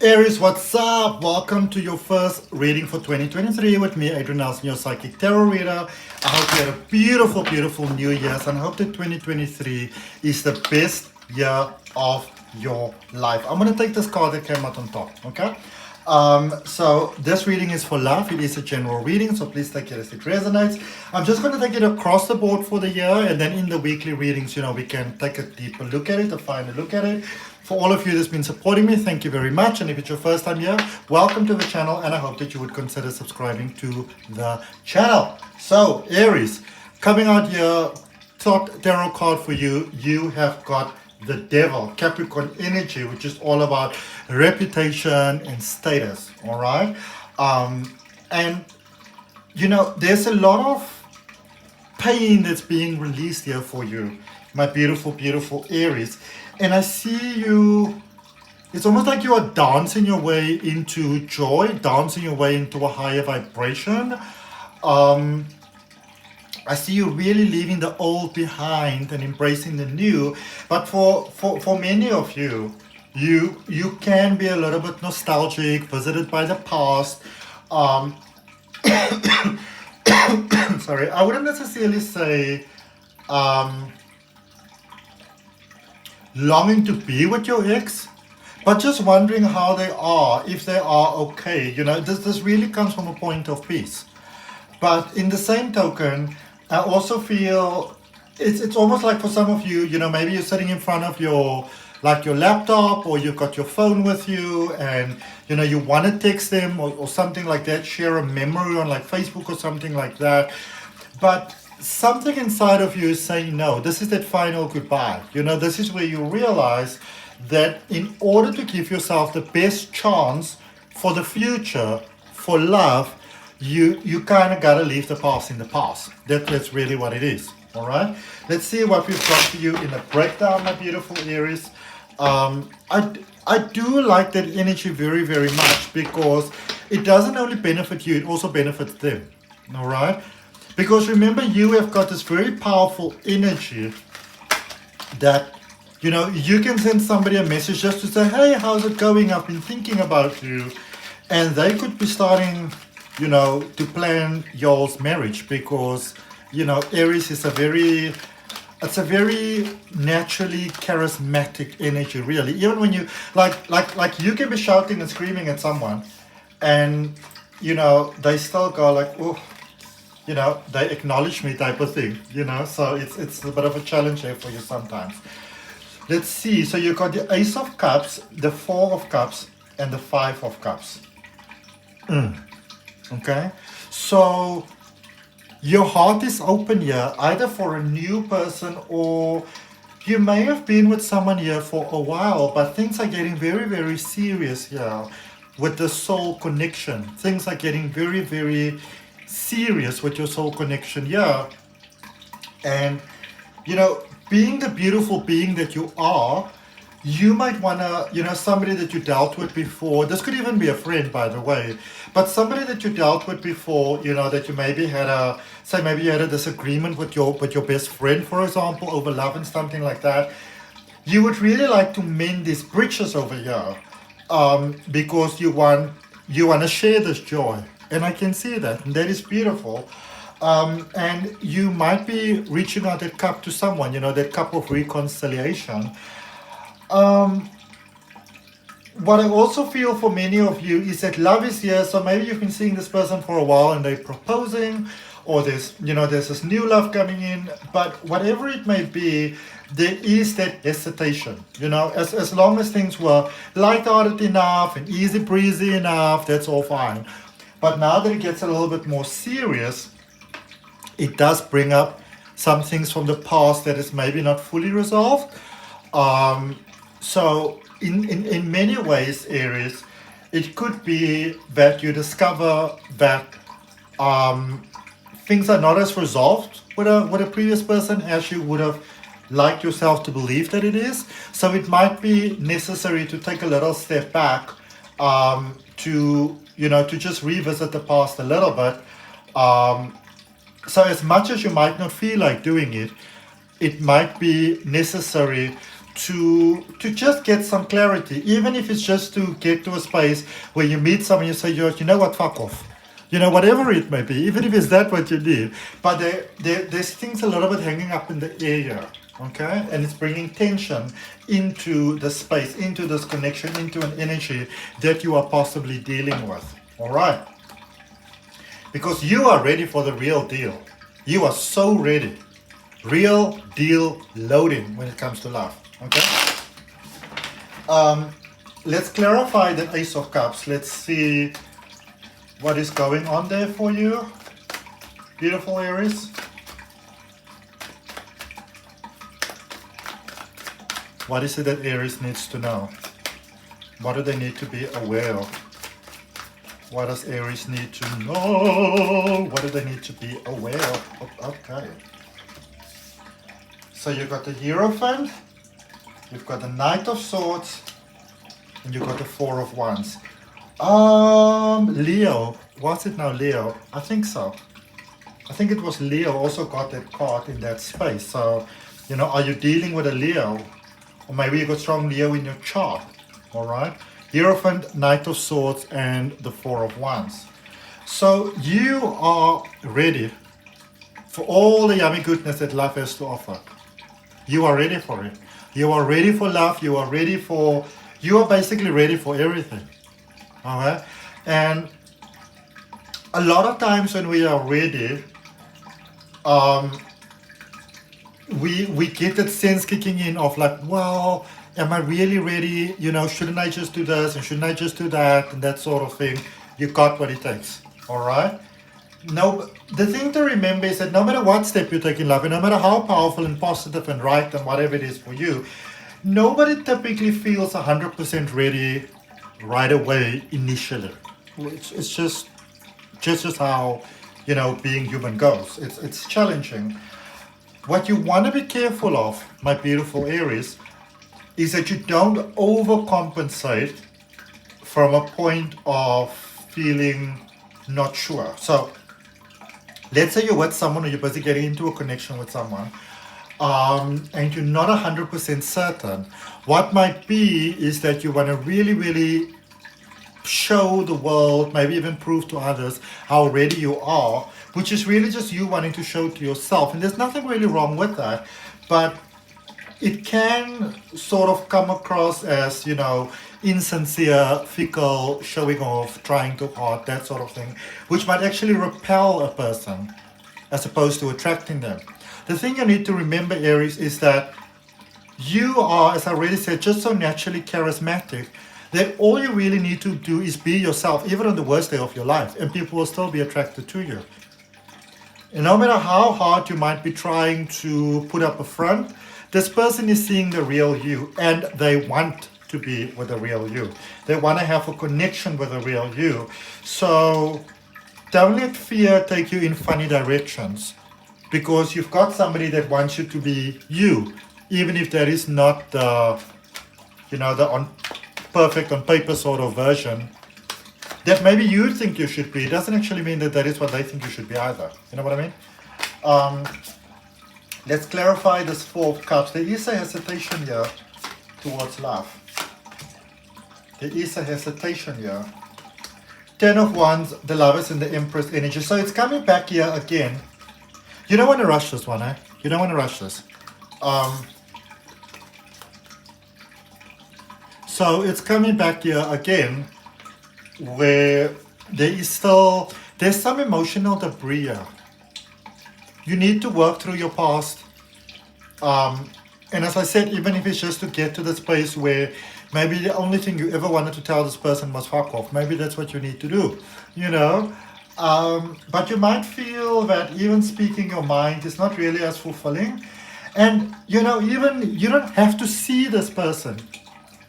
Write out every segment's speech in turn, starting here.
Aries, what's up? Welcome to your first reading for 2023 with me, Adrian Nelson, your psychic tarot reader. I hope you had a beautiful, beautiful New Year's, and I hope that 2023 is the best year of your life. I'm going to take this card that came out on top, okay? So this reading is for love. It is a general reading, so please take it as it resonates. I'm just going to take it across the board for the year, and then in the weekly readings, we can take a deeper look at it, a finer look at it. For all of you that's been supporting me, thank you very much. And if it's your first time here, welcome to the channel, and I hope that you would consider subscribing to the channel. So, Aries, coming out here, top tarot card for you, you have got the Devil, Capricorn energy, which is all about reputation and status, all right? And, there's a lot of pain that's being released here for you, my beautiful, beautiful Aries. And I see you, it's almost like you are dancing your way into joy, dancing your way into a higher vibration. I see you really leaving the old behind and embracing the new. But for many of you, you can be a little bit nostalgic, visited by the past. Sorry, I wouldn't necessarily say longing to be with your ex, but just wondering how they are, if they are okay. This really comes from a point of peace. But in the same token, I also feel it's almost like for some of you, maybe you're sitting in front of your laptop, or you've got your phone with you, and you want to text them or something like that, share a memory on like Facebook or something like that, but something inside of you is saying no. This is that final goodbye. This is where you realize that in order to give yourself the best chance for the future, for love, you kind of got to leave the past in the past. That's really what it is. All right, let's see what we've got for you in the breakdown, my beautiful Aries. I do like that energy very, very much, because it doesn't only benefit you, it also benefits them. All right, because remember, you have got this very powerful energy that you can send somebody a message just to say, hey, how's it going, I've been thinking about you, and they could be starting to plan y'all's marriage, because Aries is a very naturally charismatic energy, really. Even when you like you can be shouting and screaming at someone, and they still go like, oh, they acknowledge me, type of thing. So it's a bit of a challenge here for you sometimes. Let's see. So you got the Ace of Cups, the Four of Cups, and the Five of Cups. Okay, so your heart is open here, either for a new person, or you may have been with someone here for a while, but things are getting very, very serious here with the soul connection. Things are getting very, very serious with your soul connection here. And being the beautiful being that you are, you might want to, somebody that you dealt with before, this could even be a friend, by the way, but somebody that you dealt with before, that you maybe had maybe you had a disagreement with your best friend, for example, over love and something like that. You would really like to mend these bridges over here, because you want to share this joy, and I can see that, and that is beautiful. And you might be reaching out that cup to someone, that cup of reconciliation. What I also feel for many of you is that love is here. So maybe you've been seeing this person for a while and they're proposing, or there's this new love coming in, but whatever it may be, there is that hesitation. As long as things were light-hearted enough and easy breezy enough, that's all fine. But now that it gets a little bit more serious, it does bring up some things from the past that is maybe not fully resolved. So in many ways, Aries, it could be that you discover that things are not as resolved with a previous person as you would have liked yourself to believe that it is. So it might be necessary to take a little step back, to just revisit the past a little bit. So as much as you might not feel like doing it, it might be necessary to just get some clarity, even if it's just to get to a space where you meet someone, you say, you know what, fuck off. You know, whatever it may be, even if it's that what you need. But there's things a little bit hanging up in the air, okay? And it's bringing tension into the space, into this connection, into an energy that you are possibly dealing with, all right? Because you are ready for the real deal. You are so ready. Real deal loading when it comes to love, okay? Let's clarify the Ace of Cups. Let's see what is going on there for you. Beautiful Aries. What is it that Aries needs to know? What do they need to be aware of? What does Aries need to know? What do they need to be aware of? Okay. So you've got the Hierophant, you've got the Knight of Swords, and you've got the Four of Wands. Leo, was it now Leo? I think so. I think it was Leo also got that card in that space. So, you know, are you dealing with a Leo? Or maybe you got strong Leo in your chart, all right? Hierophant, Knight of Swords, and the Four of Wands. So you are ready for all the yummy goodness that life has to offer. You are ready for it. You are ready for love. You are basically ready for everything. All right? And a lot of times when we are ready, we get that sense kicking in of like, well, am I really ready? You know, shouldn't I just do this and shouldn't I just do that and that sort of thing? You got what it takes. All right? No, the thing to remember is that no matter what step you take in life, and no matter how powerful and positive and right and whatever it is for you, nobody typically feels 100% ready right away initially. It's just how, you know, being human goes. It's challenging. What you want to be careful of, my beautiful Aries, is that you don't overcompensate from a point of feeling not sure. So let's say you're with someone or you're busy getting into a connection with someone, and you're not 100% certain. What might be is that you want to really, really show the world, maybe even prove to others how ready you are, which is really just you wanting to show to yourself. And there's nothing really wrong with that, but it can sort of come across as, you know, insincere, fickle, showing off, trying too hard, that sort of thing, which might actually repel a person as opposed to attracting them. The thing you need to remember, Aries, is that you are, as I already said, just so naturally charismatic that all you really need to do is be yourself, even on the worst day of your life, and people will still be attracted to you. And no matter how hard you might be trying to put up a front, this person is seeing the real you, and they want to be with the real you. They want to have a connection with the real you. So don't let fear take you in funny directions, because you've got somebody that wants you to be you, even if that is not the, you know, the perfect on paper sort of version that maybe you think you should be. It doesn't actually mean that that is what they think you should be either. You know what I mean? Let's clarify this Four of Cups. There is a hesitation here towards love. There is a hesitation here. Ten of Wands, the Lovers, and the Empress energy. So it's coming back here again. You don't want to rush this one, eh? You don't want to rush this. So it's coming back here again, where there's some emotional debris here. You need to work through your past. And as I said, even if it's just to get to the space where maybe the only thing you ever wanted to tell this person was fuck off, maybe that's what you need to do, you know? But you might feel that even speaking your mind is not really as fulfilling. And, you know, even you don't have to see this person.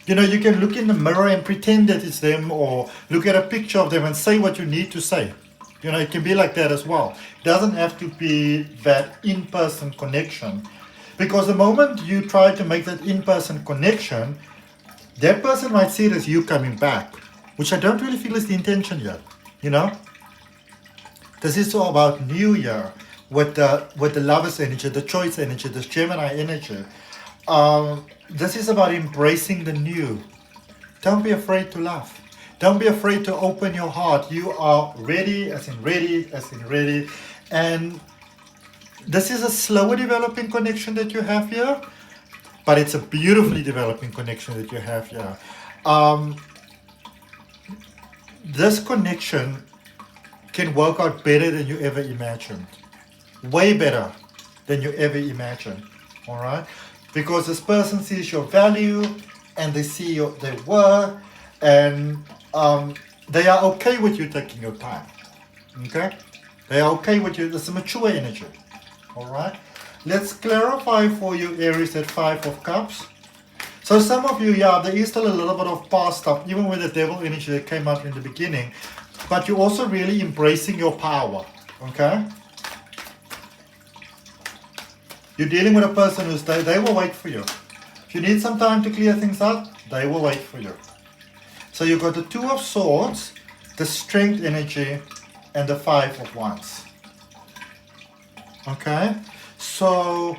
You know, you can look in the mirror and pretend that it's them, or look at a picture of them and say what you need to say. You know, it can be like that as well. It doesn't have to be that in-person connection. Because the moment you try to make that in-person connection, that person might see it as you coming back, which I don't really feel is the intention yet, you know? This is all about New Year, with the Lovers energy, the Choice energy, this Gemini energy. this is about embracing the new. Don't be afraid to love. Don't be afraid to open your heart. You are ready, as in ready, as in ready. And this is a slower developing connection that you have here, but it's a beautifully developing connection that you have here. This connection can work out better than you ever imagined. Way better than you ever imagined. All right? Because this person sees your value and they see their worth, and they are okay with you taking your time. Okay? They are okay with you. It's a mature energy. All right? Let's clarify for you, Aries, that 5 of Cups. So some of you, yeah, there is still a little bit of past stuff, even with the devil energy that came out in the beginning. But you're also really embracing your power. Okay? You're dealing with a person who's, they will wait for you. If you need some time to clear things out, they will wait for you. So you've got the 2 of Swords, the Strength energy, and the 5 of Wands. Okay? So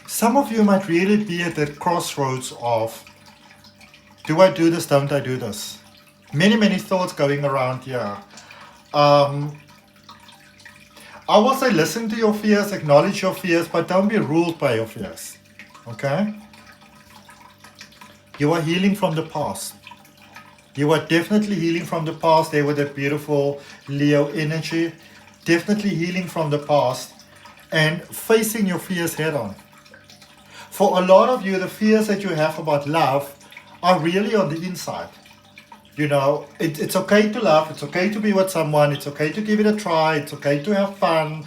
some of you might really be at the crossroads of, do I do this, don't I do this? Many thoughts going around here. I will say listen to your fears, acknowledge your fears, but don't be ruled by your fears. Okay? You are healing from the past. You are definitely healing from the past there with that beautiful Leo energy. Definitely healing from the past and facing your fears head on. For a lot of you, the fears that you have about love are really on the inside. You know, it's okay to love, it's okay to be with someone, it's okay to give it a try, it's okay to have fun,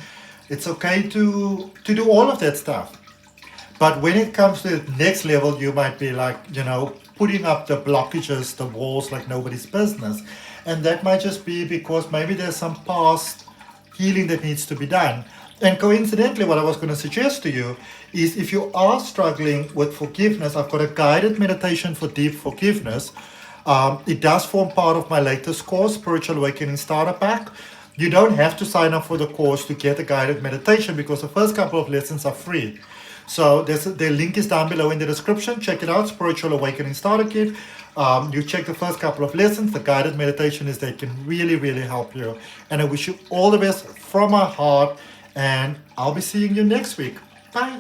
it's okay to do all of that stuff. But when it comes to the next level, you might be like, you know, putting up the blockages, the walls like nobody's business. And that might just be because maybe there's some past healing that needs to be done. And coincidentally, what I was going to suggest to you is if you are struggling with forgiveness, I've got a guided meditation for deep forgiveness. It does form part of my latest course, Spiritual Awakening Starter Pack. You don't have to sign up for the course to get a guided meditation because the first couple of lessons are free. So the link is down below in the description. Check it out, Spiritual Awakening Starter Kit. You check the first couple of lessons. The guided meditation is that can really help you. And I wish you all the best from my heart. And I'll be seeing you next week. Bye.